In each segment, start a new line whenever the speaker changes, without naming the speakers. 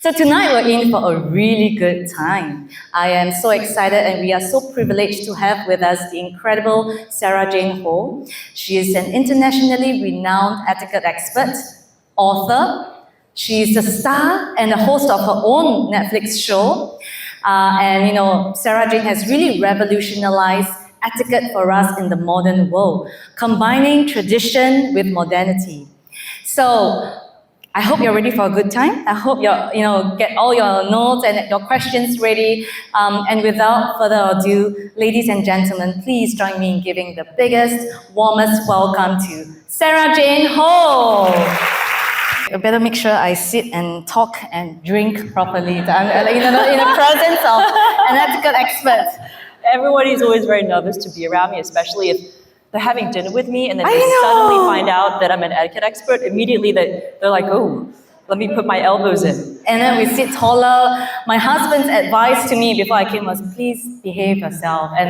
So tonight we're in for a really good time. I am so excited and we are so privileged to have with us the incredible Sara Jane Ho. She is an internationally renowned etiquette expert, author. She is the star and the host of her own Netflix show. Sara Jane has really revolutionized etiquette for us in the modern world, combining tradition with modernity. So I hope you're ready for a good time. I hope get all your notes and your questions ready. And without further ado, ladies and gentlemen, please join me in giving the biggest, warmest welcome to Sara Jane Ho. I better make sure I sit and talk and drink properly. In the presence of an etiquette expert.
Everybody's always very nervous to be around me, especially if they're having dinner with me and then they suddenly find out that I'm an etiquette expert. Immediately they're like, oh, let me put my elbows in.
And then we sit taller. My husband's advice to me before I came was, please behave yourself and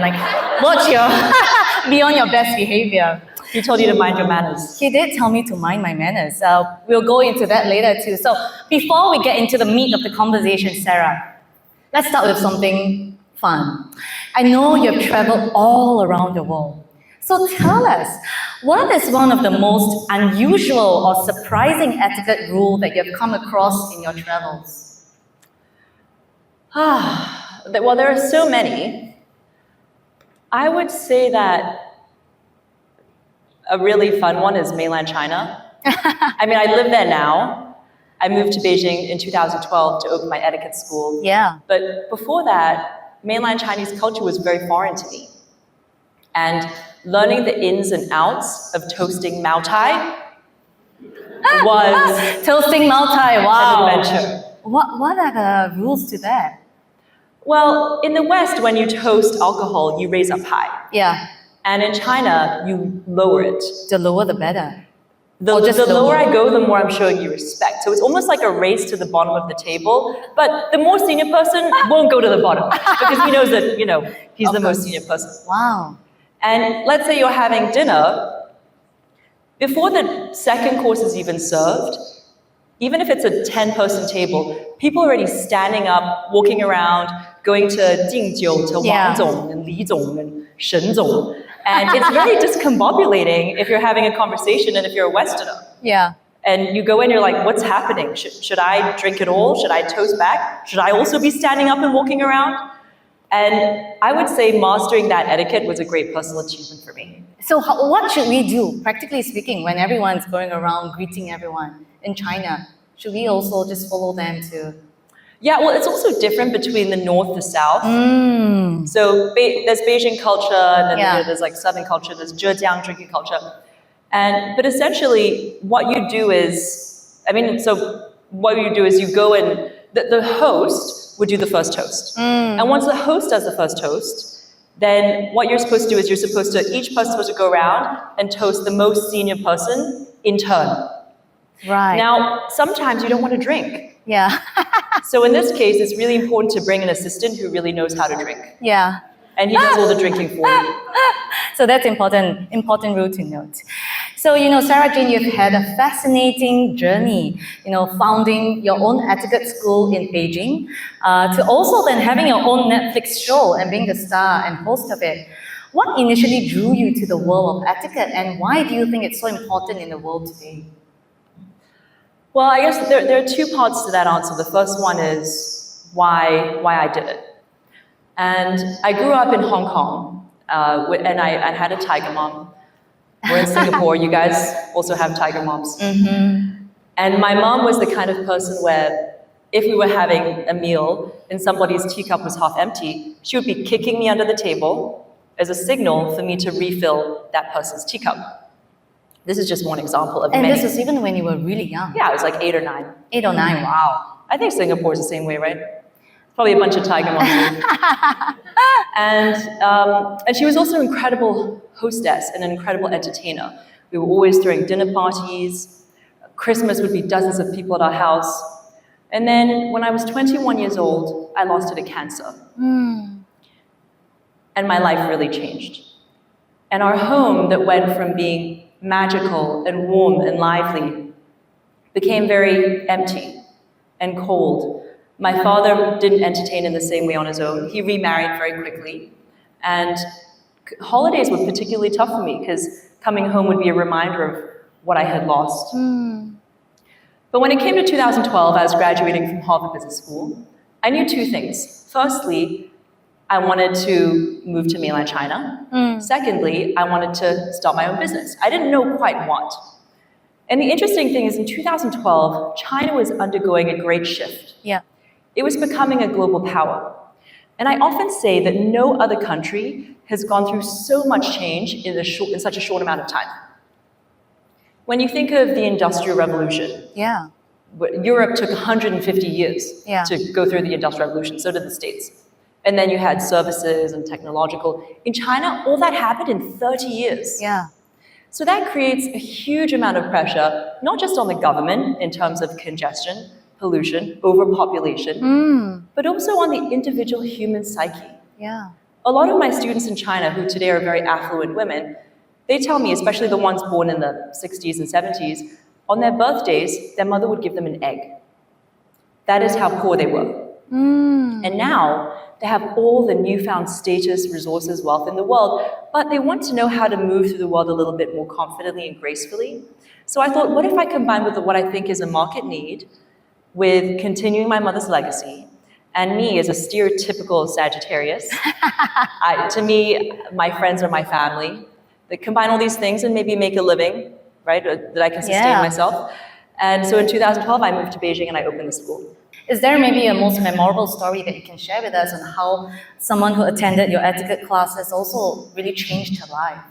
be on your best behavior.
He told you to mind your manners.
He did tell me to mind my manners. We'll go into that later too. So before we get into the meat of the conversation, Sara, let's start with something fun. I know you've traveled all around the world. So tell us, what is one of the most unusual or surprising etiquette rule that you've come across in your travels?
Well, there are so many. I would say that a really fun one is mainland China. I mean, I live there now. I moved to Beijing in 2012 to open my etiquette school.
Yeah.
But before that, mainland Chinese culture was very foreign to me. And learning the ins and outs of toasting Mao Tai was
toasting Mao Tai, wow.
an adventure.
What are the rules to that?
Well, in the West, when you toast alcohol, you raise up high.
Yeah.
And in China, you lower it.
The lower, the better.
The lower I go, the more I'm showing you respect. So it's almost like a race to the bottom of the table, but the more senior person won't go to the bottom because he knows that, he's the most senior person.
Wow.
And let's say you're having dinner, before the second course is even served, even if it's a 10-person table, people are already standing up, walking around, going to 敬酒, to Wang Zong and Li Zong and Shen Zong. And it's very discombobulating if you're having a conversation and if you're a Westerner.
Yeah.
And you go in, you're like, what's happening? Should I drink it all? Should I toast back? Should I also be standing up and walking around? And I would say mastering that etiquette was a great personal achievement for me.
So what should we do, practically speaking, when everyone's going around greeting everyone in China? Should we also just follow them too?
Yeah, well, it's also different between the north to south. So there's Beijing culture, and then there's like southern culture, there's Zhejiang drinking culture. But essentially, what you do is, you go and the host would do the first toast. And once the host does the first toast, then what you're supposed to do is each person's supposed to go around and toast the most senior person in turn.
Right.
Now, sometimes you don't want to drink.
Yeah.
So in this case, it's really important to bring an assistant who really knows how to drink.
Yeah.
And he does all the drinking for you.
So that's important rule to note. So, Sara Jane, you've had a fascinating journey, founding your own etiquette school in Beijing, to also then having your own Netflix show and being the star and host of it. What initially drew you to the world of etiquette, and why do you think it's so important in the world today?
Well, I guess there are two parts to that answer. The first one is why I did it. And I grew up in Hong Kong, and I had a tiger mom. We're in Singapore. You guys also have tiger moms. Mm-hmm. And my mom was the kind of person where if we were having a meal and somebody's teacup was half empty, she would be kicking me under the table as a signal for me to refill that person's teacup. This is just one example of many.
And this was even when you were really young?
Yeah, I was like 8 or 9.
8 or 9, wow.
I think Singapore is the same way, right? Probably a bunch of tiger moms. And she was also an incredible hostess and an incredible entertainer. We were always throwing dinner parties. Christmas would be dozens of people at our house. And then when I was 21 years old, I lost it to cancer. And my life really changed. And our home that went from being magical and warm and lively became very empty. and cold. My father didn't entertain in the same way on his own. He remarried very quickly. And holidays were particularly tough for me because coming home would be a reminder of what I had lost. But when it came to 2012, I was graduating from Harvard Business School. I knew two things. Firstly, I wanted to move to mainland China. Secondly, I wanted to start my own business. I didn't know quite what. And the interesting thing is in 2012, China was undergoing a great shift.
Yeah.
It was becoming a global power. And I often say that no other country has gone through so much change in such a short amount of time. When you think of the Industrial Revolution,
Yeah.
Europe took 150 years
Yeah.
to go through the Industrial Revolution, so did the States. And then you had services and technological. In China, all that happened in 30 years.
Yeah.
So that creates a huge amount of pressure, not just on the government in terms of congestion, pollution, overpopulation, but also on the individual human psyche.
Yeah.
A lot of my students in China, who today are very affluent women, they tell me, especially the ones born in the 60s and 70s, on their birthdays, their mother would give them an egg. That is how poor they were. And now, they have all the newfound status, resources, wealth in the world, but they want to know how to move through the world a little bit more confidently and gracefully. So I thought, what if I combine with what I think is a market need with continuing my mother's legacy, and me as a stereotypical Sagittarius. To me, my friends are my family. They combine all these things and maybe make a living, right, that I can sustain myself. And so in 2012, I moved to Beijing and I opened the school.
Is there maybe a most memorable story that you can share with us on how someone who attended your etiquette classes also really changed her life?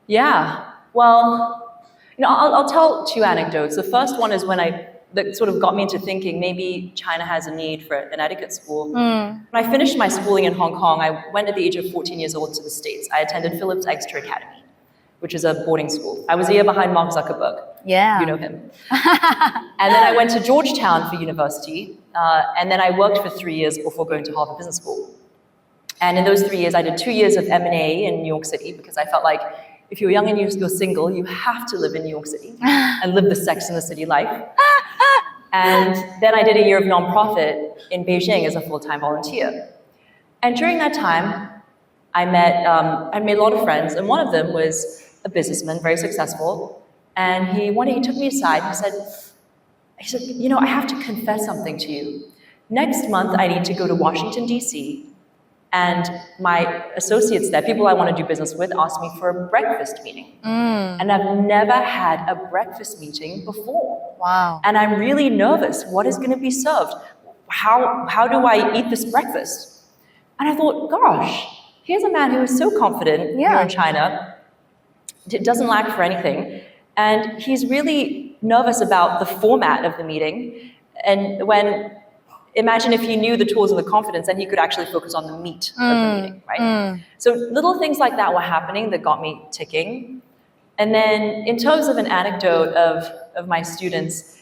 Yeah, well, I'll tell two anecdotes. The first one is that sort of got me into thinking maybe China has a need for an etiquette school. When I finished my schooling in Hong Kong, I went at the age of 14 years old to the States. I attended Phillips Exeter Academy, which is a boarding school. I was a year behind Mark Zuckerberg.
Yeah.
You know him. And then I went to Georgetown for university, and then I worked for 3 years before going to Harvard Business School. And in those 3 years, I did 2 years of M&A in New York City because I felt like if you're young and you're single, you have to live in New York City and live the Sex and the City life. And then I did a year of nonprofit in Beijing as a full-time volunteer. And during that time, I made a lot of friends, and one of them was a businessman, very successful. And one day he took me aside and he said, I have to confess something to you. Next month, I need to go to Washington, D.C., and my associates there, people I want to do business with, asked me for a breakfast meeting. And I've never had a breakfast meeting before.
Wow.
And I'm really nervous. What is going to be served? How do I eat this breakfast? And I thought, gosh, here's a man who is so confident here in China, doesn't lack for anything, and he's really nervous about the format of the meeting. And imagine if he knew the tools of the confidence, then he could actually focus on the meat of the meeting, right? So little things like that were happening that got me ticking. And then in terms of an anecdote of my students,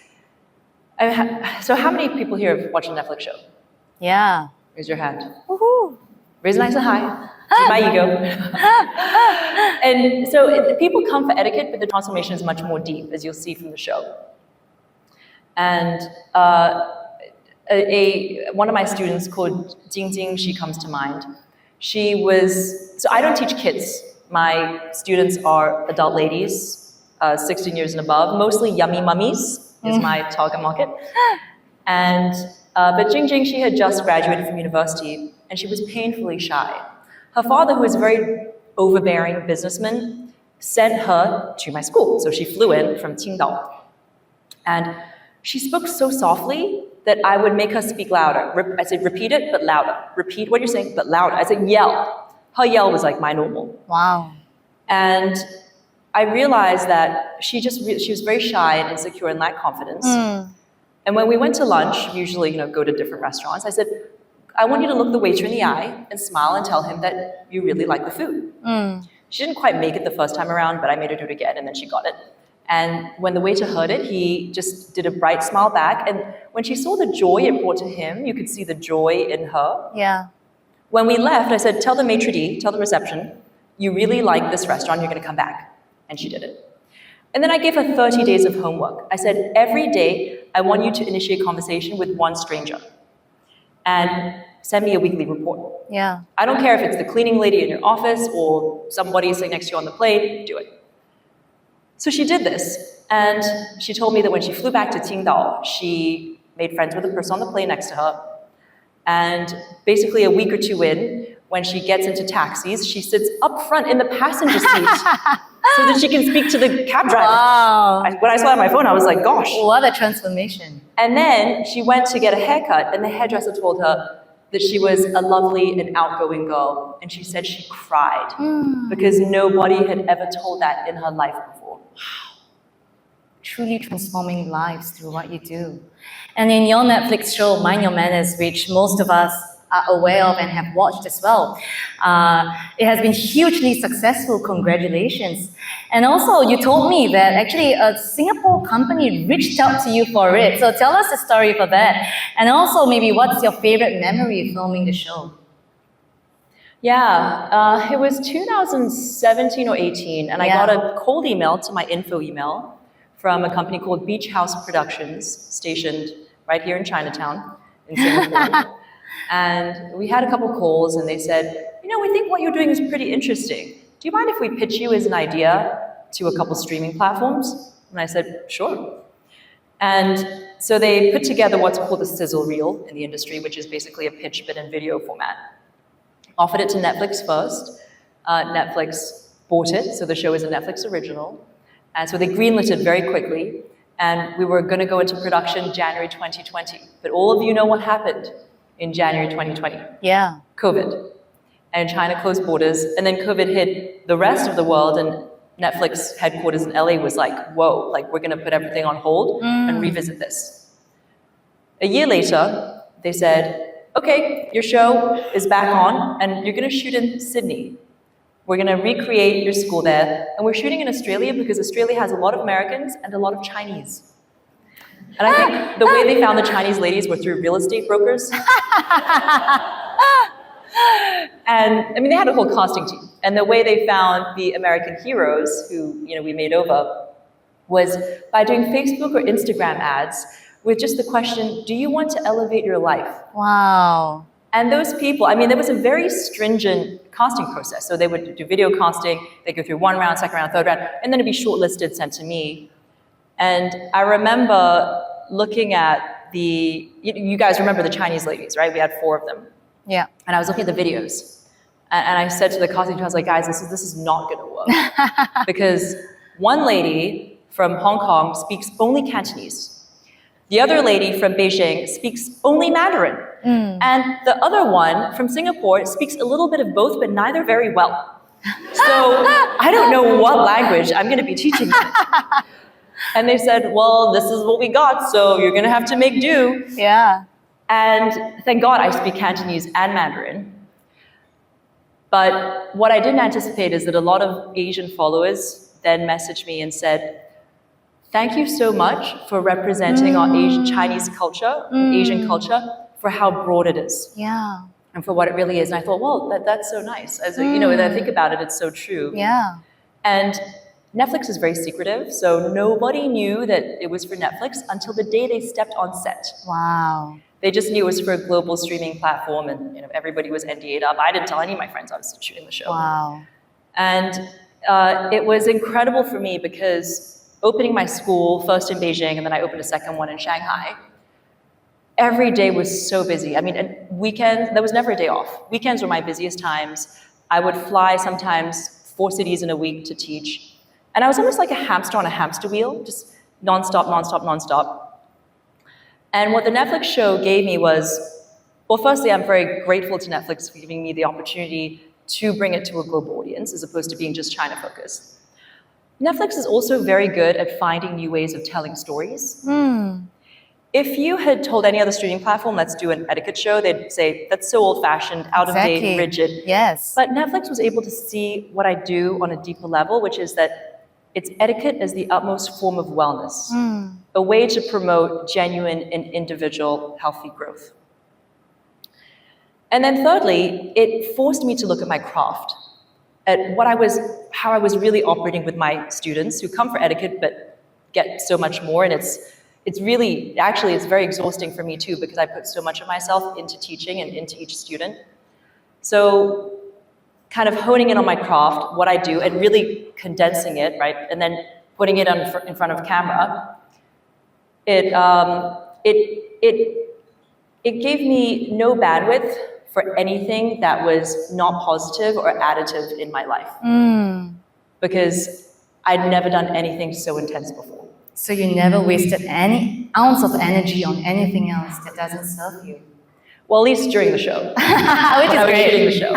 so how many people here have watched a Netflix show?
Yeah.
Raise your hand.
Woohoo.
Raise a nice and high. My ego. And so people come for etiquette, but the transformation is much more deep, as you'll see from the show. And one of my students called Jing Jing, she comes to mind. So I don't teach kids. My students are adult ladies, 16 years and above, mostly yummy mummies is my target market. And but Jing Jing, she had just graduated from university, and she was painfully shy. Her father, who was a very overbearing businessman, sent her to my school. So she flew in from Qingdao. And she spoke so softly that I would make her speak louder. I said, repeat it, but louder. Repeat what you're saying, but louder. I said, yell. Her yell was like my normal.
Wow.
And I realized that she was very shy and insecure and lacked confidence. And when we went to lunch, we usually go to different restaurants, I said, I want you to look the waiter in the eye and smile and tell him that you really like the food. She didn't quite make it the first time around, but I made her do it again, and then she got it. And when the waiter heard it, he just did a bright smile back. And when she saw the joy it brought to him, you could see the joy in her.
Yeah.
When we left, I said, tell the maitre d', tell the reception, you really like this restaurant, you're going to come back. And she did it. And then I gave her 30 days of homework. I said, every day, I want you to initiate conversation with one stranger and send me a weekly report.
Yeah.
I don't care if it's the cleaning lady in your office or somebody sitting next to you on the plane, do it. So she did this, and she told me that when she flew back to Qingdao, she made friends with the person on the plane next to her. And basically a week or two in, when she gets into taxis, she sits up front in the passenger seat so that she can speak to the cab driver.
Wow.
When I saw it on my phone, I was like, gosh.
What a transformation.
And then she went to get a haircut, and the hairdresser told her that she was a lovely and outgoing girl. And she said she cried because nobody had ever told that in her life before.
Truly transforming lives through what you do. And in your Netflix show, Mind Your Manners, which most of us are aware of and have watched as well, it has been hugely successful. Congratulations. And also, you told me that actually a Singapore company reached out to you for it. So tell us the story for that. And also, maybe what's your favorite memory filming the show?
Yeah, it was 2017 or 18, and I
Yeah.
got a cold email to my info email from a company called Beach House Productions, stationed right here in Chinatown in Singapore. And we had a couple calls, and they said, you know, we think what you're doing is pretty interesting. Do you mind if we pitch you as an idea to a couple streaming platforms? And I said, sure. And so they put together what's called a sizzle reel in the industry, which is basically a pitch but in video format. Offered it to Netflix first. Netflix bought it, so the show is a Netflix original. And so they greenlit it very quickly, and we were going to go into production January 2020. But all of you know what happened in January 2020.
Yeah.
COVID. And China closed borders, and then COVID hit the rest of the world, and Netflix headquarters in LA was like, whoa, like we're going to put everything on hold and revisit this. A year later, they said, okay, your show is back on, and you're going to shoot in Sydney. We're going to recreate your school there, and we're shooting in Australia because Australia has a lot of Americans and a lot of Chinese. And I think the way they found the Chinese ladies were through real estate brokers. And I mean, they had a whole casting team. And the way they found the American heroes, who we made over, was by doing Facebook or Instagram ads with just the question, do you want to elevate your life?
Wow.
And those people, I mean, there was a very stringent casting process. So they would do video casting, they'd go through one round, second round, third round, and then it'd be shortlisted, sent to me. And I remember looking at you guys remember the Chinese ladies, right? We had 4 of them.
Yeah.
And I was looking at the videos. And I said to the casting team, I was like, guys, this is not gonna work. Because one lady from Hong Kong speaks only Cantonese. The other lady from Beijing speaks only Mandarin. And the other one from Singapore speaks a little bit of both, but neither very well. So I don't know what language I'm going to be teaching them. And they said, well, this is what we got, so you're going to have to make do.
Yeah.
And thank God I speak Cantonese and Mandarin. But what I didn't anticipate is that a lot of Asian followers then messaged me and said, thank you so much for representing our Asian Chinese culture, Asian culture, for how broad it is.
Yeah.
And for what it really is. And I thought, well, that's so nice. As when I think about it, it's so true.
Yeah.
And Netflix is very secretive, so nobody knew that it was for Netflix until the day they stepped on set.
Wow.
They just knew it was for a global streaming platform, and everybody was NDA'd up. I didn't tell any of my friends I was shooting the show.
Wow.
And it was incredible for me because opening my school, first in Beijing, and then I opened a second one in Shanghai, every day was so busy. I mean, and weekends, there was never a day off. Weekends were my busiest times. I would fly sometimes 4 cities in a week to teach. And I was almost like a hamster on a hamster wheel, just nonstop, nonstop, nonstop. And what the Netflix show gave me was, well, firstly, I'm very grateful to Netflix for giving me the opportunity to bring it to a global audience as opposed to being just China-focused. Netflix is also very good at finding new ways of telling stories. If you had told any other streaming platform, let's do an etiquette show, they'd say, that's so old-fashioned, out-of-date, rigid.
Yes.
But Netflix was able to see what I do on a deeper level, which is that it's etiquette as the utmost form of wellness, a way to promote genuine and individual healthy growth. And then thirdly, it forced me to look at my craft how I was really operating with my students who come for etiquette but get so much more. And it's really, actually, it's very exhausting for me too, because I put so much of myself into teaching and into each student. So kind of honing in on my craft, what I do, and really condensing it, right? And then putting it in front of camera. It gave me no bandwidth for anything that was not positive or additive in my life. Because I'd never done anything so intense before.
So you never wasted any ounce of energy on anything else that doesn't serve you?
Well, at least during the show.
Which is
I was
great.
shooting the show.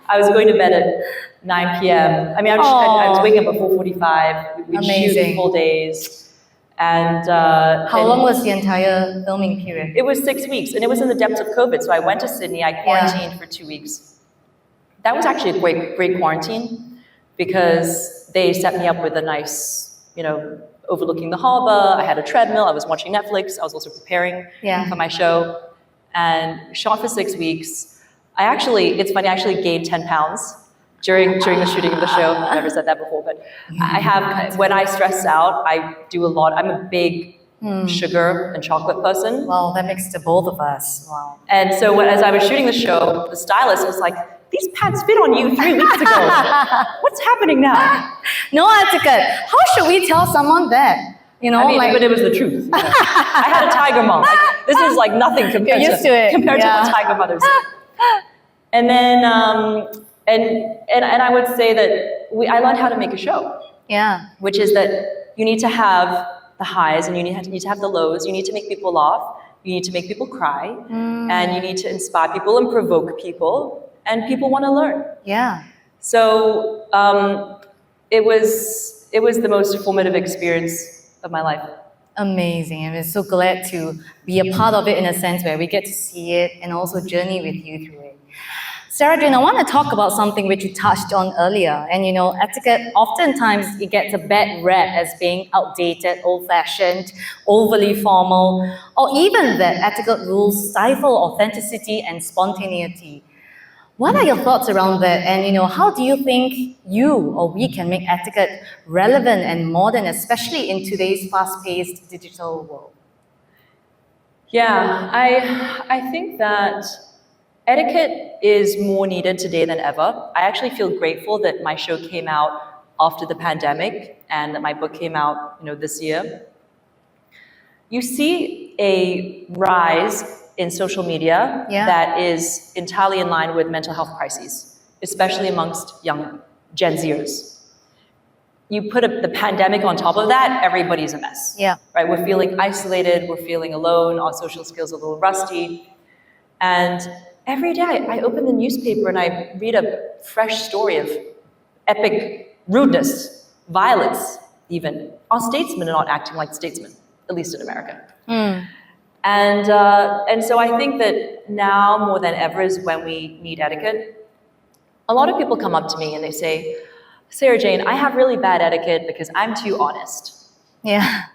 I was going to bed at 9 p.m. I mean, I was waking up at 4:45. We'd shoot full days. And
how long was the entire filming period?
It was 6 weeks, and it was in the depths of COVID. So I went to Sydney. I quarantined for 2 weeks. That was actually a great quarantine, because they set me up with a nice, overlooking the harbor. I had a treadmill. I was watching Netflix. I was also preparing for my show, and shot for 6 weeks. It's funny, I actually gained 10 pounds during the shooting of the show. I've never said that before, but when I stress out, I do a lot. I'm a big sugar and chocolate person.
Well, that makes the both of us. Wow.
And so as I was shooting the show, the stylist was like, "These pants fit on you 3 weeks ago. What's happening now?"
No etiquette. How should we tell someone that?
But it was the truth. I had a tiger mom. This is like nothing compared to what tiger mothers do. And then, and I would say that I learned how to make a show.
Yeah.
Which is that you need to have the highs and you need to have the lows. You need to make people laugh. You need to make people cry. And you need to inspire people and provoke people. And people want to learn.
Yeah.
So it was the most formative experience of my life.
Amazing. I'm so glad to be a part of it, in a sense where we get to see it and also journey with you through it. Sara Jane, I want to talk about something which you touched on earlier. And etiquette, oftentimes it gets a bad rep as being outdated, old-fashioned, overly formal, or even that etiquette rules stifle authenticity and spontaneity. What are your thoughts around that? And how do you think you or we can make etiquette relevant and modern, especially in today's fast-paced digital world?
Yeah, I think that etiquette is more needed today than ever. I actually feel grateful that my show came out after the pandemic and that my book came out, this year. You see a rise in social media that is entirely in line with mental health crises, especially amongst young Gen Zers. You put the pandemic on top of that, everybody's a mess.
Yeah.
Right? We're feeling isolated, we're feeling alone, our social skills are a little rusty. And every day I open the newspaper and I read a fresh story of epic rudeness, violence even. Our statesmen are not acting like statesmen, at least in America. And so I think that now more than ever is when we need etiquette. A lot of people come up to me and they say, "Sara Jane, I have really bad etiquette because I'm too honest."
Yeah.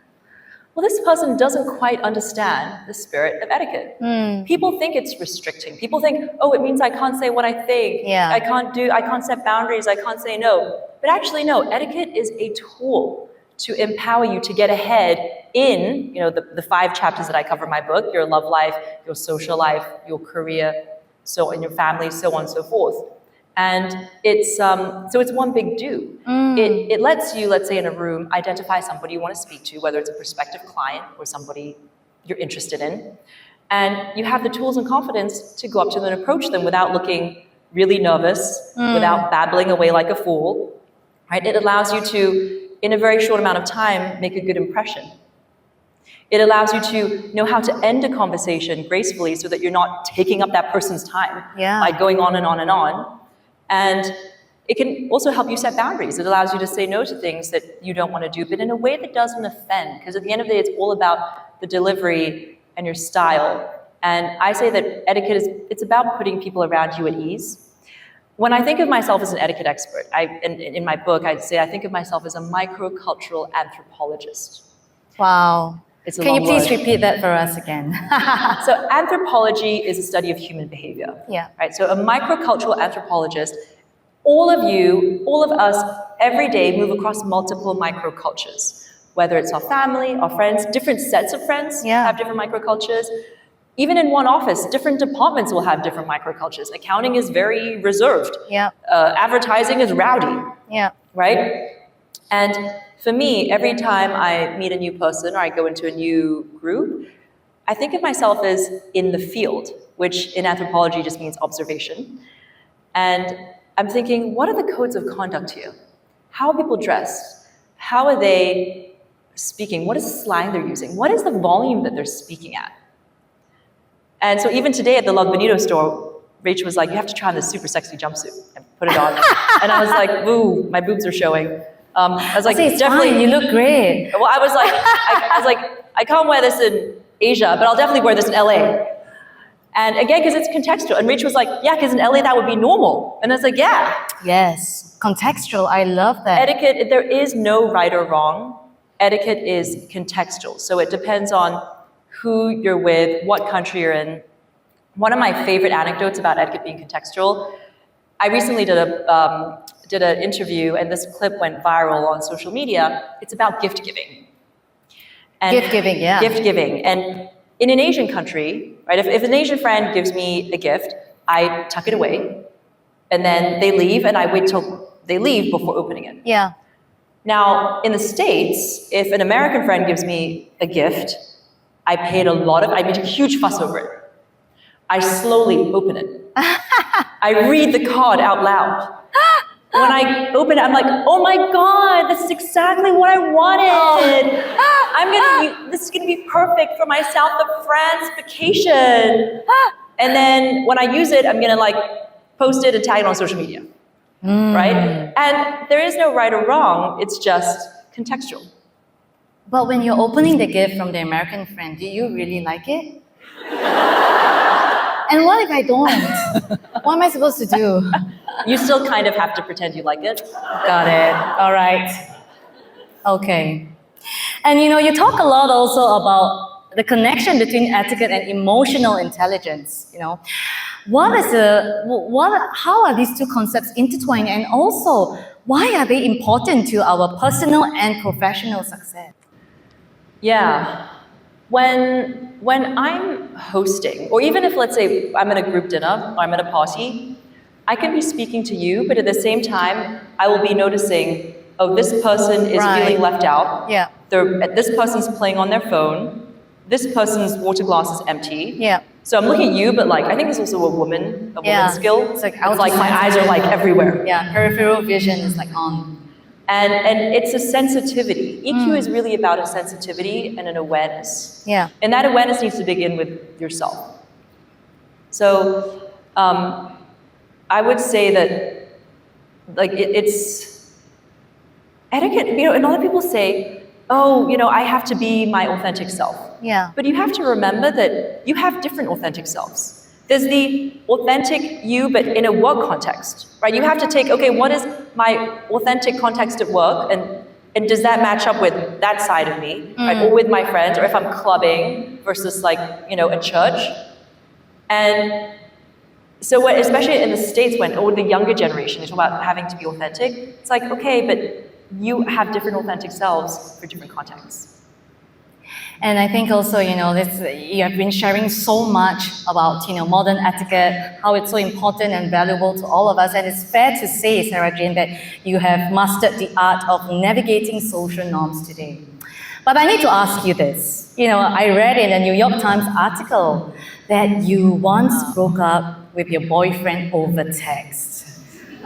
Well, this person doesn't quite understand the spirit of etiquette. People think it's restricting. People think, "Oh, it means I can't say what I think.
Yeah.
I can't set boundaries. I can't say no." But actually, no, etiquette is a tool to empower you to get ahead in, the 5 chapters that I cover in my book: your love life, your social life, your career, in your family, so on and so forth. And it's one big do. It lets you, let's say in a room, identify somebody you want to speak to, whether it's a prospective client or somebody you're interested in. And you have the tools and confidence to go up to them and approach them without looking really nervous, without babbling away like a fool. Right? It allows you to, in a very short amount of time, make a good impression. It allows you to know how to end a conversation gracefully so that you're not taking up that person's time by going on and on and on. And it can also help you set boundaries. It allows you to say no to things that you don't want to do, but in a way that doesn't offend. Because at the end of the day, it's all about the delivery and your style. And I say that etiquette it's about putting people around you at ease. When I think of myself as an etiquette expert, in my book, I think of myself as a microcultural anthropologist.
Wow. Can you please repeat that for us again?
So anthropology is a study of human behavior.
Yeah.
Right. So a microcultural anthropologist all of you, all of us, every day move across multiple microcultures, whether it's our family, our friends, different sets of friends have different microcultures. Even in one office, different departments will have different microcultures. Accounting is very reserved. Advertising is rowdy. Right? And for me, every time I meet a new person or I go into a new group, I think of myself as in the field, which in anthropology just means observation. And I'm thinking, what are the codes of conduct here? How are people dressed? How are they speaking? What is the slang they're using? What is the volume that they're speaking at? And so even today at the Love Bonito store, Rachel was like, you have to try on this super sexy jumpsuit and put it on. And I was like, ooh, my boobs are showing. I was like,
it's definitely, fine. You look great.
Well, I was like, I can't wear this in Asia, but I'll definitely wear this in LA. And again, because it's contextual. And Rachel was like, yeah, because in LA that would be normal. And I was like, yeah.
Yes, contextual, I love that.
Etiquette, there is no right or wrong. Etiquette is contextual. So it depends on who you're with, what country you're in. One of my favorite anecdotes about etiquette being contextual, I recently did an interview, and this clip went viral on social media. It's about gift giving.
Gift giving, yeah.
Gift giving. And in an Asian country, right, if an Asian friend gives me a gift, I tuck it away, and then they leave, and I wait till they leave before opening it.
Yeah.
Now, in the States, if an American friend gives me a gift, I made a huge fuss over it. I slowly open it. I read the card out loud. When I open it, I'm like, oh my God, this is exactly what I wanted. This is gonna be perfect for my South of France vacation. And then when I use it, I'm gonna like post it and tag it on social media, right? And there is no right or wrong, it's just contextual.
But when you're opening the gift from the American friend, do you really like it? And what if I don't? What am I supposed to do?
You still kind of have to pretend you like it.
Got it. All right. Okay. And you talk a lot also about the connection between etiquette and emotional intelligence. How are these two concepts intertwined, and also why are they important to our personal and professional success?
Yeah. When I'm hosting, or even if, let's say, I'm at a group dinner or I'm at a party, I can be speaking to you, but at the same time, I will be noticing, oh, this person is feeling left out.
Yeah.
This person's playing on their phone. This person's water glass is empty.
Yeah.
So I'm looking at you, but I think it's also a woman's skill. It's like my eyes are everywhere.
Yeah, peripheral vision is on.
And it's a sensitivity. EQ is really about a sensitivity and an awareness.
Yeah.
And that awareness needs to begin with yourself. So I would say that it's etiquette. A lot of people say, oh, I have to be my authentic self.
Yeah.
But you have to remember that you have different authentic selves. There's the authentic you, but in a work context, right? You have to take, okay, what is my authentic context at work, and does that match up with that side of me, right? Or with my friends, or if I'm clubbing versus a church. And so especially in the States, when the younger generation is about having to be authentic, it's okay, but you have different authentic selves for different contexts.
And I think also, you have been sharing so much about, modern etiquette, how it's so important and valuable to all of us. And it's fair to say, Sara Jane, that you have mastered the art of navigating social norms today. But I need to ask you this. I read in a New York Times article that you once broke up with your boyfriend over text.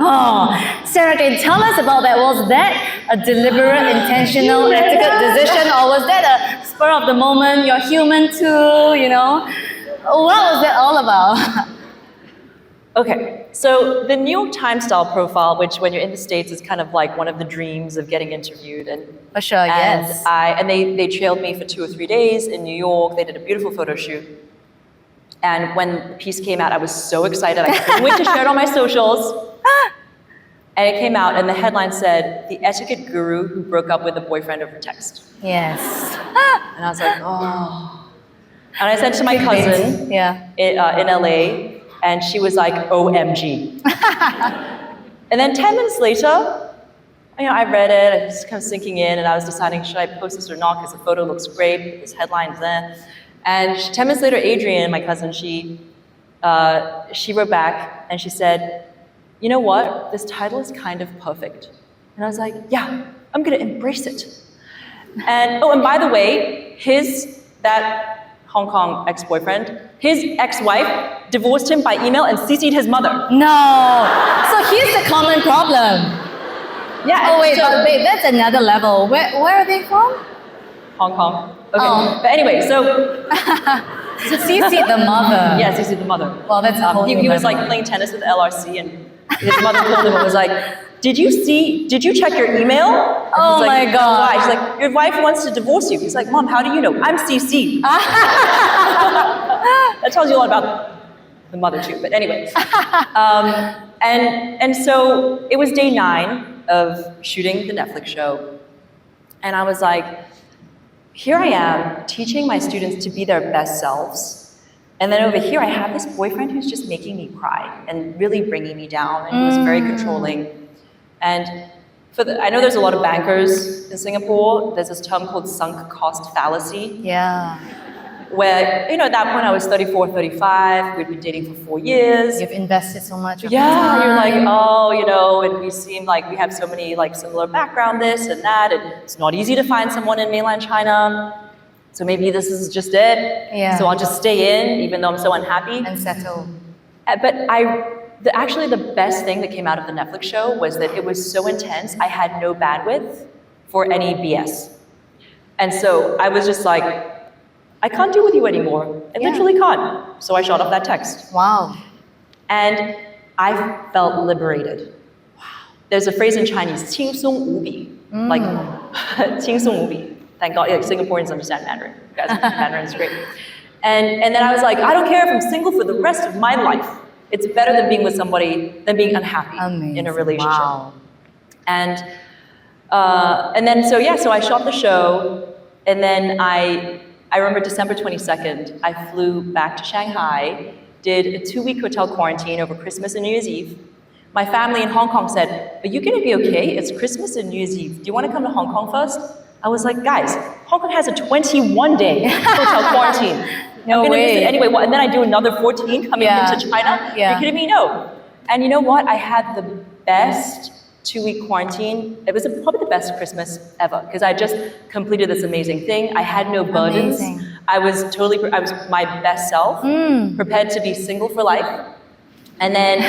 Oh, Sara Jane, tell us about that. Was that a deliberate, intentional etiquette decision, or was that a spur of the moment? You're human too, What was that all about?
Okay, so the New York Times style profile, which when you're in the States is kind of one of the dreams of getting interviewed.
For sure, yes.
And they trailed me for 2 or 3 days in New York. They did a beautiful photo shoot. And when the piece came out, I was so excited. I couldn't wait to share it on my socials. And it came out, and the headline said, "The etiquette guru who broke up with a boyfriend over text."
Yes.
And I was like, oh. And I sent to my cousin in LA, and she was like, OMG. And then 10 minutes later, I read it, I was kind of sinking in, and I was deciding, should I post this or not, because the photo looks great, this headline's there. And 10 minutes later, Adrienne, my cousin, she wrote back, and she said, you know what, this title is kind of perfect. And I was like, yeah, I'm gonna embrace it. And, and by the way, that Hong Kong ex-boyfriend, his ex-wife divorced him by email and CC'd his mother.
No. So here's the common problem.
Yeah.
Oh wait, wait, that's another level. Where are they from?
Hong Kong. Okay.
Oh.
But anyway, so
CC the mother.
yeah, CC the mother.
Well, that's a whole
he was like playing tennis with LRC, and his mother called him and was like, did you check your email? And
Oh
he's like,
my God.
Why? She's like, your wife wants to divorce you. He's like, Mom, how do you know? I'm CC. That tells you a lot about the mother too, but anyway. And so it was day 9 of shooting the Netflix show. And I was like, here I am teaching my students to be their best selves. And then over here, I have this boyfriend who's just making me cry and really bringing me down. And he was very controlling. And I know there's a lot of bankers in Singapore. There's this term called sunk cost fallacy.
Yeah.
Where, at that point I was 34, 35, we'd been dating for 4 years.
You've invested so much.
Yeah, you're like, and we seem like we have so many similar background, this and that, and it's not easy to find someone in mainland China. So maybe this is just it.
Yeah.
So I'll just stay in, even though I'm so unhappy.
And settle.
But actually the best thing that came out of the Netflix show was that it was so intense, I had no bandwidth for any BS. And so I was just like, I can't deal with you anymore. I literally can't. So I shot off that text.
Wow.
And I felt liberated. Wow. There's a phrase in Chinese, 轻松无比. Like, 轻松无比. Thank God, Singaporeans understand Mandarin. You guys, Mandarin is great. And then I was like, I don't care if I'm single for the rest of my life. It's better than being with somebody than being unhappy in a relationship.
Wow.
And then, so I shot the show, and then I remember December 22nd, I flew back to Shanghai, did a 2-week hotel quarantine over Christmas and New Year's Eve. My family in Hong Kong said, are you gonna be okay? It's Christmas and New Year's Eve. Do you wanna come to Hong Kong first? I was like, guys, Hong Kong has a 21-day hotel quarantine.
No way.
Anyway, and then I do another 14 coming into China.
Yeah.
Are you kidding me? No. And you know what? I had the best 2-week quarantine. It was probably the best Christmas ever because I just completed this amazing thing. I had no burdens.
Amazing.
I was my best self, prepared to be single for life. And then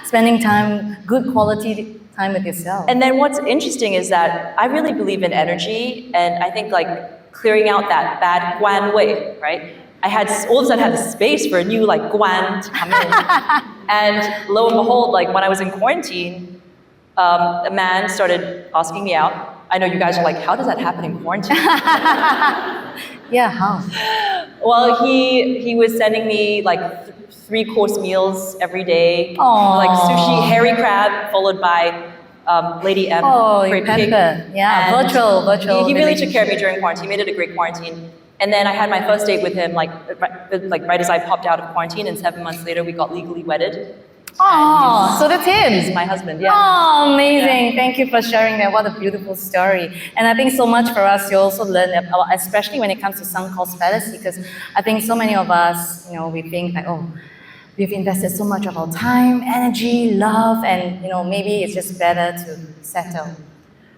spending time, good quality time with yourself.
And then what's interesting is that I really believe in energy, and I think clearing out that bad guan wei, right? I had all of a sudden had the space for a new guan to come in. And lo and behold, when I was in quarantine, a man started asking me out. I know you guys are like, how does that happen in quarantine?
Yeah, how?
Well, he was sending me 3-course meals every day.
Aww.
Sushi, hairy crab, followed by Lady M.
Oh, you
great pig.
pepper. Yeah,
And
virtual.
He really took care of me during quarantine. He made it a great quarantine. And then I had my first date with him right as I popped out of quarantine, and 7 months later we got legally wedded.
Oh, so that's him.
He's my husband, yeah.
Oh, amazing. Yeah. Thank you for sharing that. What a beautiful story. And I think so much for us to also learn about, especially when it comes to sunk cost fallacy, because I think so many of us, we think we've invested so much of our time, energy, love, and maybe it's just better to settle.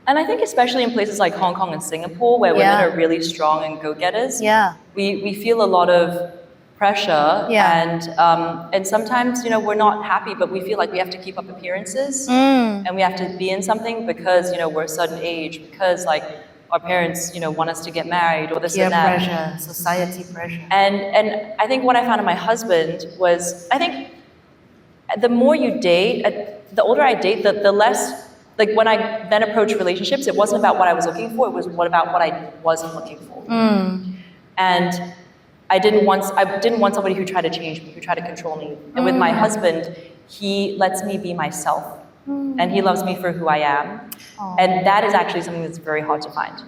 And I think especially in places like Hong Kong and Singapore, where women are really strong and go-getters, we feel a lot of pressure, and sometimes we're not happy, but we feel like we have to keep up appearances, and we have to be in something because we're a certain age, because our parents want us to get married or this and that.
Peer pressure, society pressure.
And I think what I found in my husband was, I think the more you date, the older I date, the less, when I then approach relationships, it wasn't about what I was looking for, it was about what I wasn't looking for. And I didn't want somebody who tried to change me, who tried to control me. And with my husband, he lets me be myself. And he loves me for who I am. And that is actually something that's very hard to find.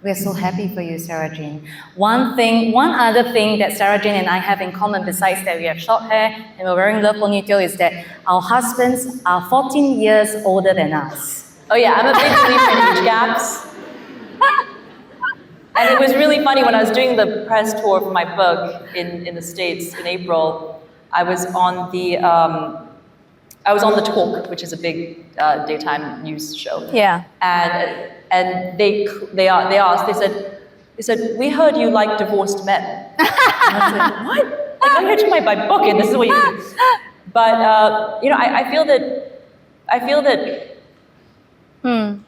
We're so happy for you, Sara Jane. One other thing that Sara Jane and I have in common, besides that we have short hair and we're wearing love ponytail, is that our husbands are 14 years older than us.
Oh yeah, I'm a big believer in age gaps. And it was really funny when I was doing the press tour for my book in the States in April. I was on the Talk, which is a big daytime news show.
Yeah.
And they asked, they said, we heard you like divorced men. And I was like, what? Like, I'm here to my book, and this is what you do. But I feel that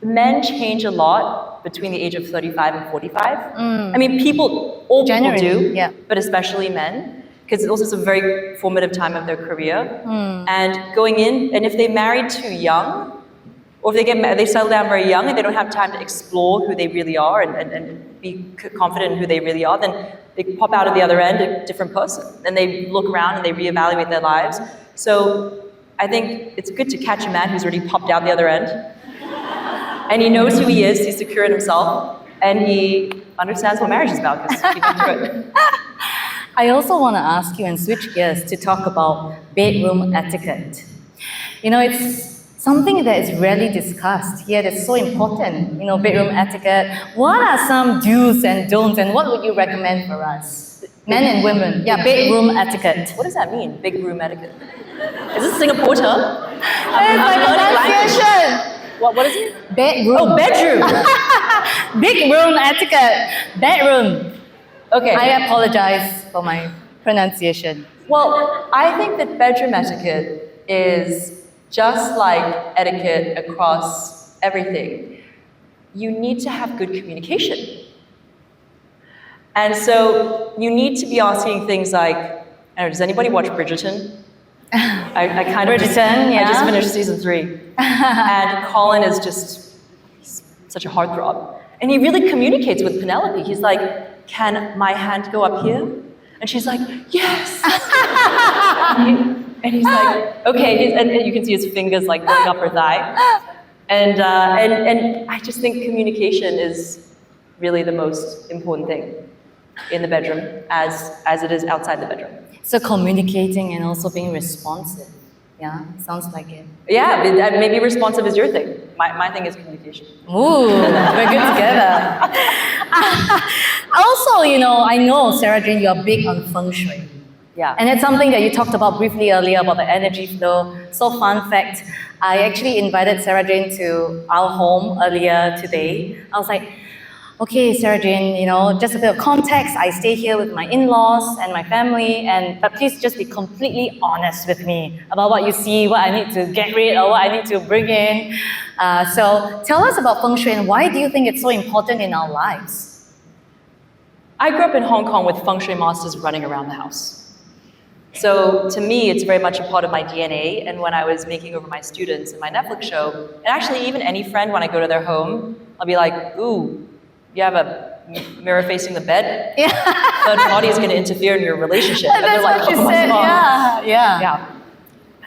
men change a lot between the age of 35 and 45. I mean, all people do,
yeah.
but especially men. Because also it's a very formative time of their career. And going in, and if they married too young, or if they settle down very young and they don't have time to explore who they really are and be confident in who they really are, then they pop out of the other end a different person. And they look around and they reevaluate their lives. So I think it's good to catch a man who's already popped out the other end. And he knows who he is, he's secure in himself, and he understands what marriage is about, because he's been through it.
I also want to ask you and switch gears to talk about bedroom etiquette. It's something that is rarely discussed, yet it's so important, bedroom etiquette. What are some do's and don'ts, and what would you recommend for us? Men and women. Yeah, bedroom etiquette.
What does that mean, big room etiquette? Is this a Singapore term?
It's my pronunciation.
What is it?
Bedroom.
Oh, bedroom.
Big room etiquette. Bedroom.
Okay.
I apologize for my pronunciation.
Well, I think that bedroom etiquette is just like etiquette across everything. You need to have good communication. And so you need to be asking things like, I don't know, does anybody watch Bridgerton? I kind of
Bridgerton, yeah.
I just finished season 3. And Colin is just such a heartthrob. And he really communicates with Penelope. He's like, can my hand go up here? And she's like, yes. And he's like, okay. And you can see his fingers like going up her thigh. And I just think communication is really the most important thing in the bedroom as it is outside the bedroom.
So communicating and also being responsive. Yeah, sounds like it.
Yeah, maybe responsive is your thing. My thing is communication.
Ooh, we're good together. Also, I know, Sara Jane, you are big on Feng Shui.
Yeah.
And it's something that you talked about briefly earlier about the energy flow. So fun fact, I actually invited Sara Jane to our home earlier today. I was like, okay, Sara Jane, just a bit of context. I stay here with my in-laws and my family, but please just be completely honest with me about what you see, what I need to get rid or what I need to bring in. So tell us about Feng Shui and why do you think it's so important in our lives?
I grew up in Hong Kong with Feng Shui masters running around the house. So to me, it's very much a part of my DNA. And when I was making over my students in my Netflix show, and actually even any friend, when I go to their home, I'll be like, ooh, you have a mirror facing the bed?
Yeah.
Third party is going to interfere in your relationship. And
That's
they're like,
what she
oh my
said.
God.
Yeah.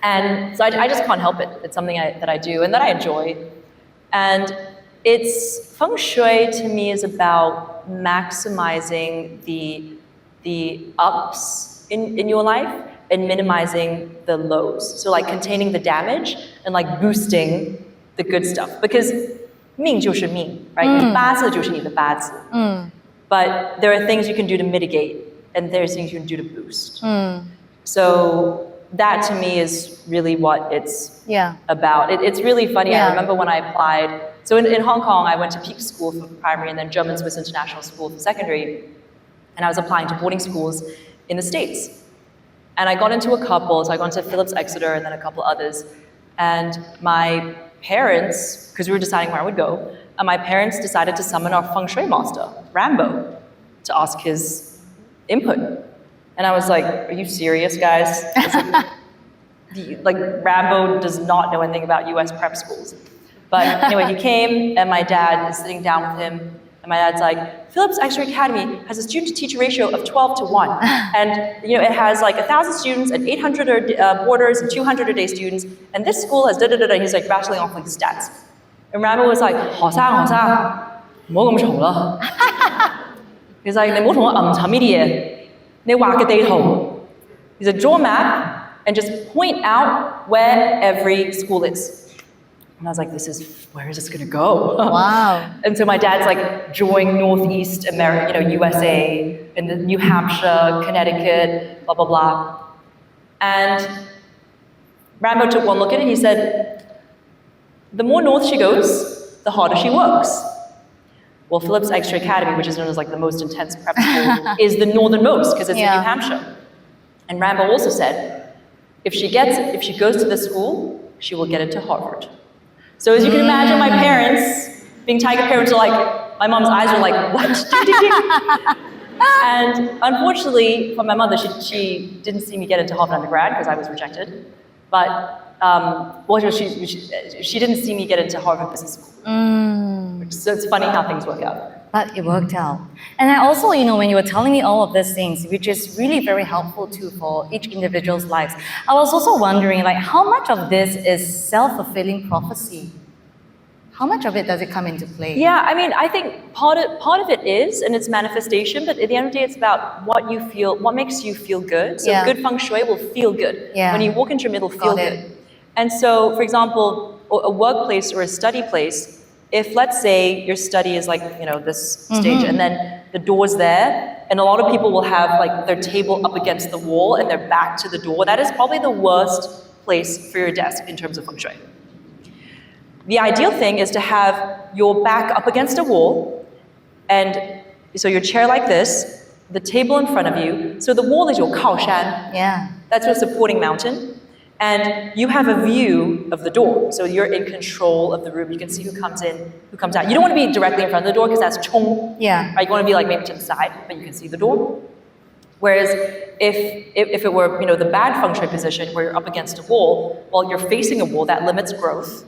And so I just can't help it. It's something that I do and that I enjoy. And Feng Shui to me is about maximizing the ups in your life and minimizing the lows. So like containing the damage and like boosting the good stuff. Because 命就是命, right? 你八字就是你的八字. But there are things you can do to mitigate, and there's things you can do to boost. So that to me is really what it's about. It's really funny.
Yeah.
I remember when I applied. So in Hong Kong, I went to Peak School for primary and then German Swiss International School for secondary. And I was applying to boarding schools in the States. And I got into a couple. So I got into Phillips Exeter and then a couple others. And my parents, because we were deciding where I would go, and my parents decided to summon our Feng Shui master, Rambo, to ask his input. And I was like, are you serious, guys? Like Rambo does not know anything about US prep schools. But anyway, he came, and my dad is sitting down with him, and my dad's like, Phillips Exeter Academy has a student-to-teacher ratio of 12 to 1. And it has like 1,000 students and 800 boarders and 200 a-day students. And this school has da-da-da-da. He's like rattling off like stats. And Rambo was like, 學生,唔好咁嘈啦. He's like, 你唔好同我吟沉呢啲嘢，你畫嘅地圖。He said, draw a map and just point out where every school is. And I was like, where is this gonna go?
Wow.
And so my dad's like drawing Northeast America, USA, and then New Hampshire, Connecticut, blah, blah, blah. And Rambo took one look at it and he said, the more north she goes, the harder she works. Well, Phillips Extra Academy, which is known as like the most intense prep school, is the northernmost because it's in New Hampshire. And Rambo also said, if she goes to this school, she will get into Harvard. So as you can imagine, my parents, being tiger parents, are like, my mom's eyes are like, what? And unfortunately, for my mother, she didn't see me get into Harvard undergrad because I was rejected. But she didn't see me get into Harvard Business School. So it's funny how things work out.
But it worked out. And I also, when you were telling me all of these things, which is really very helpful too for each individual's lives, I was also wondering, like, how much of this is self-fulfilling prophecy? How much of it does it come into play?
Yeah, I mean, I think part of it is, and it's manifestation, but at the end of the day, it's about what you feel, what makes you feel good. So good feng shui will feel good.
Yeah.
When you walk into your middle, feel good. And so, for example, a workplace or a study place, if let's say your study is like, this stage, and then the door's there, and a lot of people will have like their table up against the wall and their back to the door, that is probably the worst place for your desk in terms of feng shui. The ideal thing is to have your back up against a wall, and so your chair like this, the table in front of you, so the wall is your kaoshan.
Yeah.
That's your supporting mountain. And you have a view of the door. So you're in control of the room. You can see who comes in, who comes out. You don't want to be directly in front of the door because that's chong.
Yeah.
Right? You want to be like maybe to the side, but you can see the door. Whereas if it were, the bad feng shui position where you're up against a wall, well, you're facing a wall that limits growth.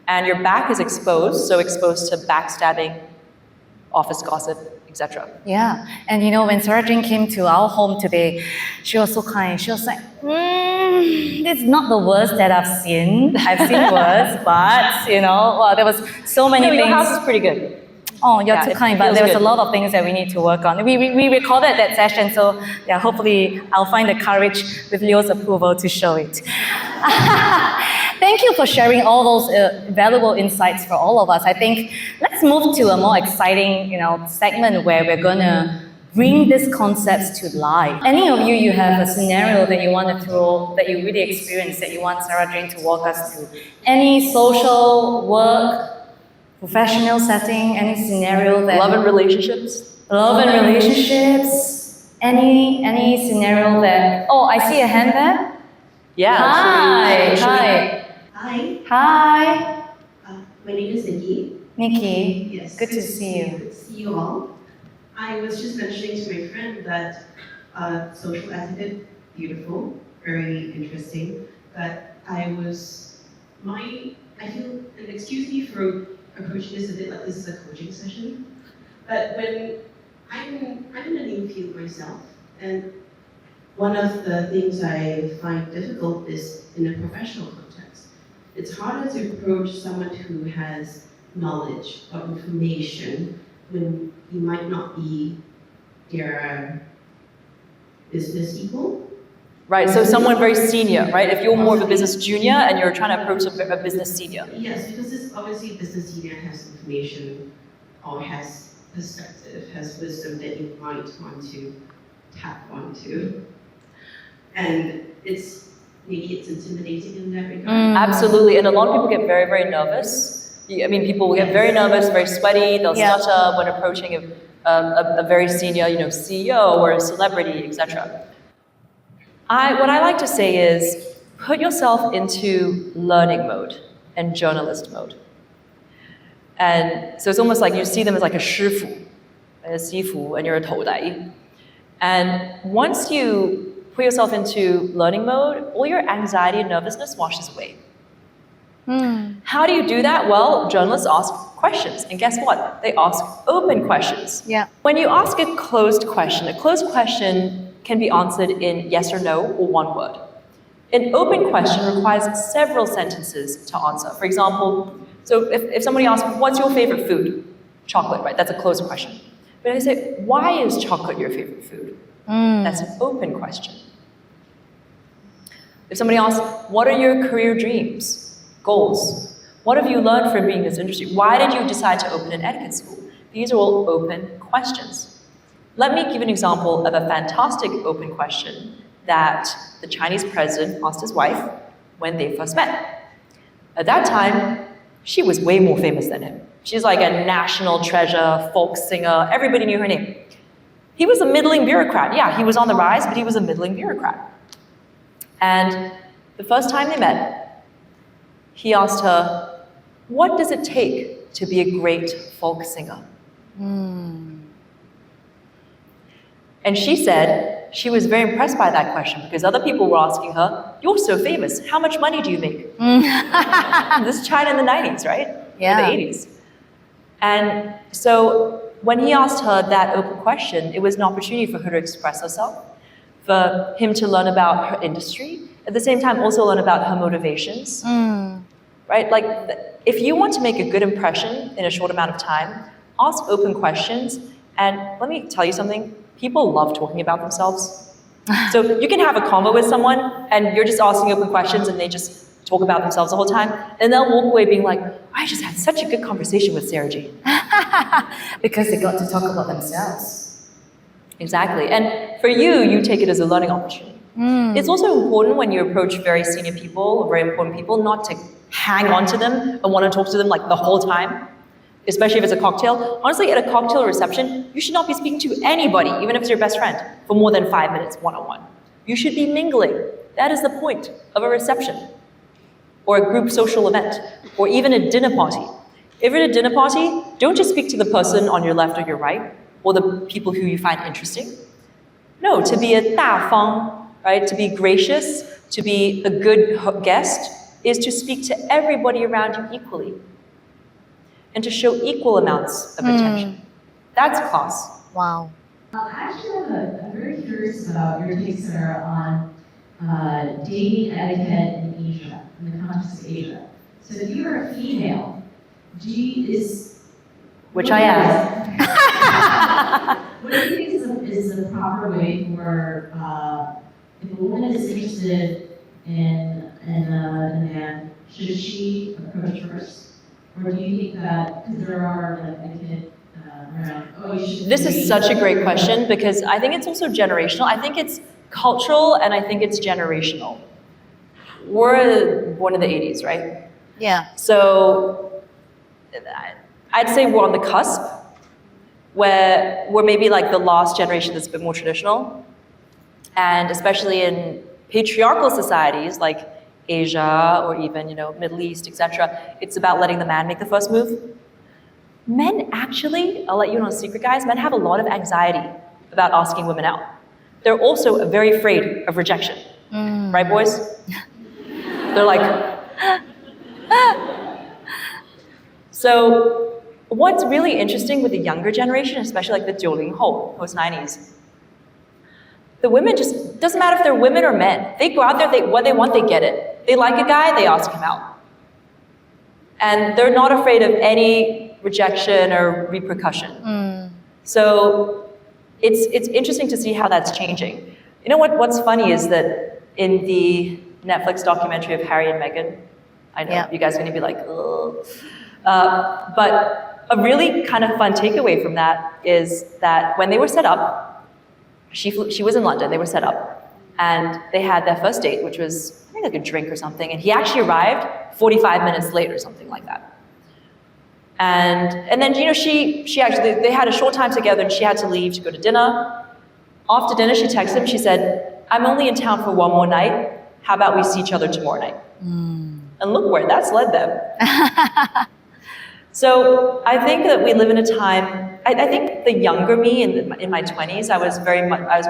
And your back is exposed, so exposed to backstabbing, office gossip, etc.
Yeah, and when Sara Jane came to our home today, she was so kind. She was like, it's not the worst that I've seen. I've seen worse, but, there was so many things.
Your house is pretty good.
Oh, you're too kind, but there was
good.
a lot of things that we need to work on. We recorded that session, so yeah, hopefully I'll find the courage with Leo's approval to show it. Thank you for sharing all those valuable insights for all of us. I think let's move to a more exciting, segment where we're gonna bring these concepts to life. Any of you have a scenario that you want to throw, that you really experienced, that you want Sara Jane to walk us through? Any social, work, professional setting, any scenario that...
Love and relationships.
Love and relationships. Any scenario that... Oh, I see a hand there.
Yeah.
Hi.
Hi.
Hi.
My name is Nikki.
Nikki.
Yes.
Good to see you.
Good to see you all. I was just mentioning to my friend that social etiquette, beautiful, very interesting. But I feel, and excuse me for approaching this a bit like this is a coaching session, but when I'm in a new field myself, and one of the things I find difficult is in a professional context. It's harder to approach someone who has knowledge or information when you might not be their business equal.
Right, so someone very senior, right? If you're more of a business junior and you're trying to approach a business senior.
Yes, because this obviously business senior has information or has perspective, has wisdom that you might want to tap onto. And maybe it's intimidating in that regard.
Absolutely, and a lot of people get very, very nervous. People will get very nervous, very sweaty, they'll stutter when approaching a very senior, CEO or a celebrity, etc. What I like to say is, put yourself into learning mode and journalist mode. And so it's almost like you see them as like a shifu, a sifu, and you're a toudai. And once you put yourself into learning mode, all your anxiety and nervousness washes away. How do you do that? Well, journalists ask questions, and guess what? They ask open questions.
Yeah.
When you ask a closed question can be answered in yes or no or one word. An open question requires several sentences to answer. For example, so if somebody asks, what's your favorite food? Chocolate, right? That's a closed question. But I say, why is chocolate your favorite food? That's an open question. If somebody asks, what are your career dreams, goals? What have you learned from being in this industry? Why did you decide to open an etiquette school? These are all open questions. Let me give an example of a fantastic open question that the Chinese president asked his wife when they first met. At that time, she was way more famous than him. She's like a national treasure, folk singer, everybody knew her name. He was a middling bureaucrat. Yeah, he was on the rise, but he was a middling bureaucrat. And the first time they met, he asked her, what does it take to be a great folk singer? And she said she was very impressed by that question because other people were asking her, you're so famous, how much money do you make? This is China in the 90s, right?
Yeah.
Or the 80s. And so when he asked her that open question, it was an opportunity for her to express herself, for him to learn about her industry, at the same time also learn about her motivations, right? Like, if you want to make a good impression in a short amount of time, ask open questions, and let me tell you something, people love talking about themselves. So you can have a convo with someone, and you're just asking open questions, and they just talk about themselves the whole time, and they'll walk away being like, I just had such a good conversation with Sara Jane.
Because they got to talk about themselves.
Exactly. And for you, you take it as a learning opportunity. It's also important when you approach very senior people or very important people not to hang on to them and want to talk to them like the whole time, especially if it's a cocktail. Honestly, at a cocktail reception, you should not be speaking to anybody, even if it's your best friend, for more than 5 minutes one-on-one. You should be mingling. That is the point of a reception or a group social event or even a dinner party. If you're at a dinner party, don't just speak to the person on your left or your right, or the people who you find interesting. No, to be a 大方, right? To be gracious, to be a good guest, is to speak to everybody around you equally and to show equal amounts of attention. That's class.
Wow.
Actually, I'm very curious about your take, Sarah, on dating etiquette in Asia, in the context of Asia. So if you're a female,
Which I am.
what do you think is the proper way for, if a woman is interested in a man, should she approach first? Or do you think that, because there are like etiquette around, you should
This is such a great question because I think it's also generational. I think it's cultural and I think it's generational. We're born in the 80s, right?
Yeah.
So I'd say we're on the cusp where we're maybe like the last generation that's a bit more traditional. And especially in patriarchal societies like Asia or even, Middle East, etc., it's about letting the man make the first move. Men actually, I'll let you know a secret, guys, men have a lot of anxiety about asking women out. They're also very afraid of rejection. Right, boys? They're like, So what's really interesting with the younger generation, especially like the 90后, post-90s, the women just, doesn't matter if they're women or men. They go out there, what they want, they get it. They like a guy, they ask him out. And they're not afraid of any rejection or repercussion. So it's interesting to see how that's changing. You know what's funny is that in the Netflix documentary of Harry and Meghan, I know you guys are gonna be like, ugh. But a really kind of fun takeaway from that is that when they were set up, she was in London, they were set up, and they had their first date, which was, I think, like a drink or something, and he actually arrived 45 minutes late or something like that. And then, she actually, they had a short time together and she had to leave to go to dinner. After dinner, she texted him, she said, I'm only in town for one more night, how about we see each other tomorrow night? And look where that's led them. So I think that we live in a time, I think the younger me in my 20s, I was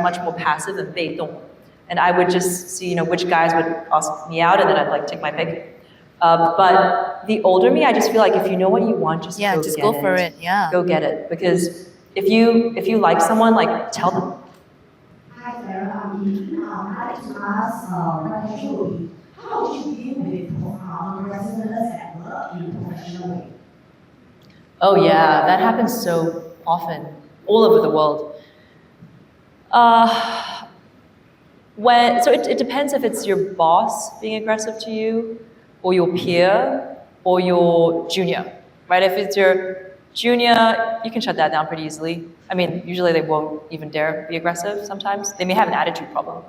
much more passive and 被动. And I would just see, which guys would ask me out and then I'd take my pick. But the older me, I just feel like if you know what you want, just go
for it. Yeah.
Go get it. Because if you like someone, tell them.
Hi Sarah, I'd like to ask Dr. Shui, how would you deal with resonance at work in professional way?
Oh yeah, that happens so often. all over the world. So it depends if it's your boss being aggressive to you, or your peer, or your junior, right? If it's your junior, you can shut that down pretty easily. I mean, usually they won't even dare be aggressive sometimes. They may have an attitude problem,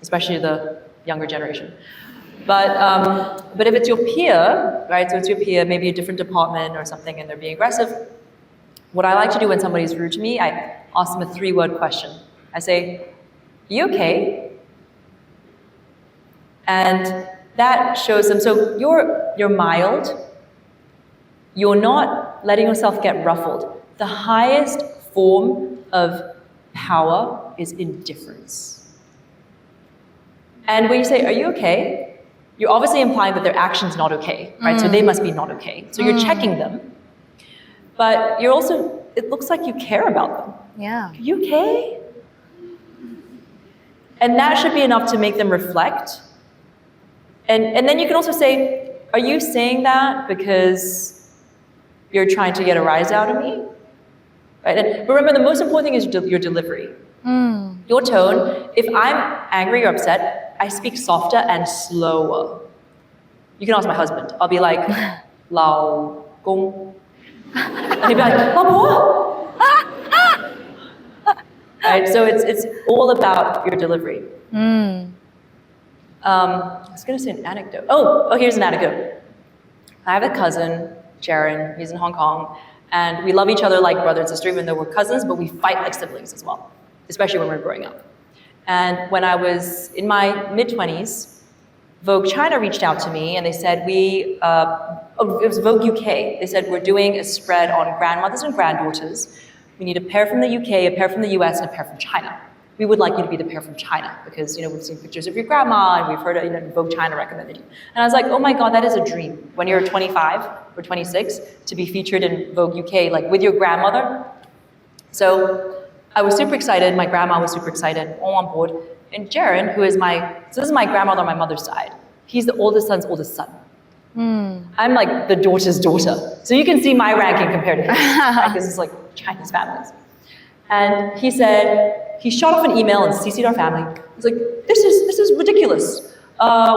especially the younger generation. But if it's your peer, right? So it's your peer, maybe a different department or something, and they're being aggressive. What I like to do when somebody's rude to me, I ask them a 3-word question. I say, "You okay?" And that shows them, so you're mild, you're not letting yourself get ruffled. The highest form of power is indifference. And when you say, "Are you okay?" you're obviously implying that their action's not okay, right? So they must be not okay. So you're checking them, but you're also, it looks like you care about them.
Yeah.
Are you okay? And that should be enough to make them reflect. And then you can also say, "Are you saying that because you're trying to get a rise out of me?" Right? And remember, the most important thing is your delivery. Your tone. If I'm angry or upset, I speak softer and slower. You can ask my husband. I'll be like, "老公." And he'd be like, "老婆." Right? So it's all about your delivery. I was going to say an anecdote. Oh, here's an anecdote. I have a cousin, Jaren. He's in Hong Kong. And we love each other like brother and sister, even though we're cousins, but we fight like siblings as well, especially when we're growing up. And when I was in my mid-20s, Vogue China reached out to me and they said, it was Vogue UK. They said, "We're doing a spread on grandmothers and granddaughters. We need a pair from the UK, a pair from the US, and a pair from China. We would like you to be the pair from China because, we've seen pictures of your grandma and we've heard it, Vogue China recommended you." And I was like, oh my God, that is a dream. When you're 25 or 26, to be featured in Vogue UK, like with your grandmother. So I was super excited. My grandma was super excited, all on board. And Jaren, so this is my grandmother on my mother's side. He's the oldest son's oldest son. I'm like the daughter's daughter. So you can see my ranking compared to his, right? Because it's like Chinese families. And he said, he shot off an email and CC'd our family. He's like, this is ridiculous.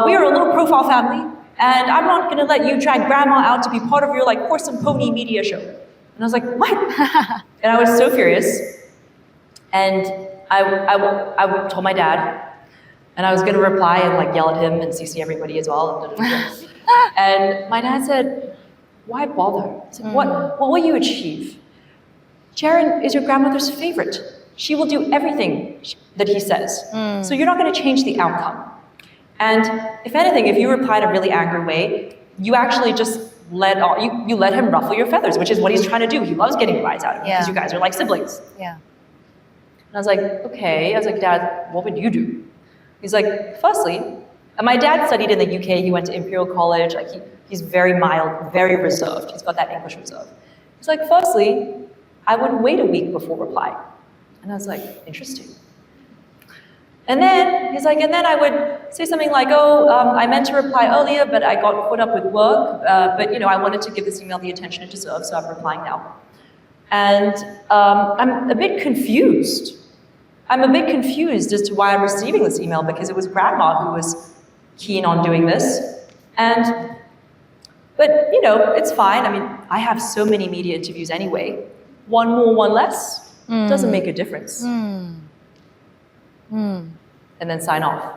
We are a low profile family, and I'm not gonna let you drag grandma out to be part of your horse and pony media show. And I was like, what? And I was so furious. And I told my dad, and I was gonna reply and yell at him and CC everybody as well. And my dad said, why bother? I said, what will you achieve? Jaren is your grandmother's favorite. She will do everything that he says. So you're not gonna change the outcome. And if anything, if you reply in a really angry way, you actually just let him ruffle your feathers, which is what he's trying to do. He loves getting a rise out of you because you guys are like siblings.
Yeah.
And I was like, okay. I was like, Dad, what would you do? He's like, firstly, and my dad studied in the UK. He went to Imperial College. He's very mild, very reserved. He's got that English reserve. He's like, firstly, I would wait a week before replying. And I was like, interesting. And then he's like, and then I would say something like, I meant to reply earlier, but I got caught up with work. But I wanted to give this email the attention it deserves, so I'm replying now. And I'm a bit confused. I'm a bit confused as to why I'm receiving this email, because it was Grandma who was keen on doing this. But it's fine. I mean, I have so many media interviews anyway. One more, one less, doesn't make a difference. And then sign off.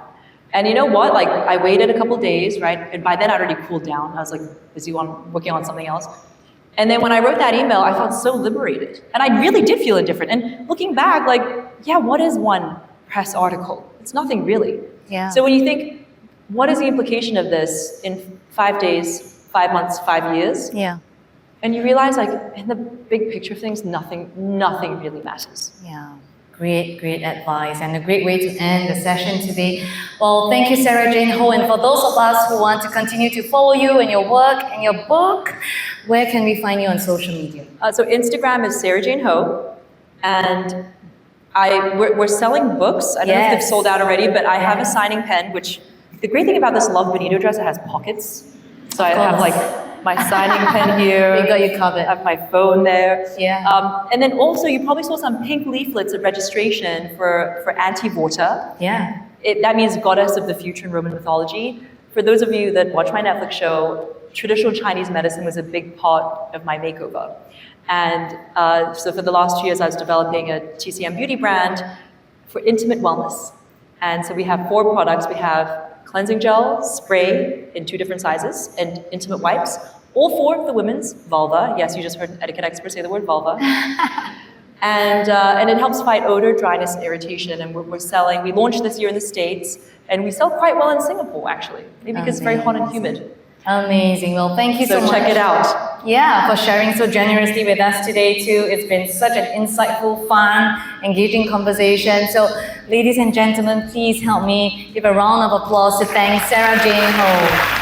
And you know what? I waited a couple days, right? And by then I'd already cooled down. I was busy working on something else. And then when I wrote that email, I felt so liberated. And I really did feel indifferent. And looking back, what is one press article? It's nothing really.
Yeah.
So when you think, what is the implication of this in 5 days, 5 months, 5 years?
Yeah.
And you realize, in the big picture of things, nothing really matters.
Yeah. Great advice, and a great way to end the session today. Well, thank you, Sara Jane Ho. And for those of us who want to continue to follow you and your work and your book, where can we find you on social media?
So Instagram is Sara Jane Ho, and we're selling books. I don't know if they've sold out already, but I have a signing pen, which the great thing about this Love Bonito dress, it has pockets. So I have my signing pen here.
We got you covered.
I have my phone there.
Yeah.
And then also, you probably saw some pink leaflets of registration for Anti-Vorta.
Yeah.
That means goddess of the future in Roman mythology. For those of you that watch my Netflix show, traditional Chinese medicine was a big part of my makeover. And so for the last 2 years, I was developing a TCM beauty brand for intimate wellness. And so we have 4 products. We have cleansing gel, spray in 2 different sizes, and intimate wipes, all for the women's vulva. Yes, you just heard an etiquette expert say the word vulva. And it helps fight odor, dryness, and irritation. And we're selling, we launched this year in the States, and we sell quite well in Singapore, actually. Maybe because it's very hot and humid.
Amazing. Well, thank you so much.
So check it out.
Yeah, for sharing so generously with us today too. It's been such an insightful, fun, engaging conversation. So, ladies and gentlemen, please help me give a round of applause to thank Sara Jane Ho.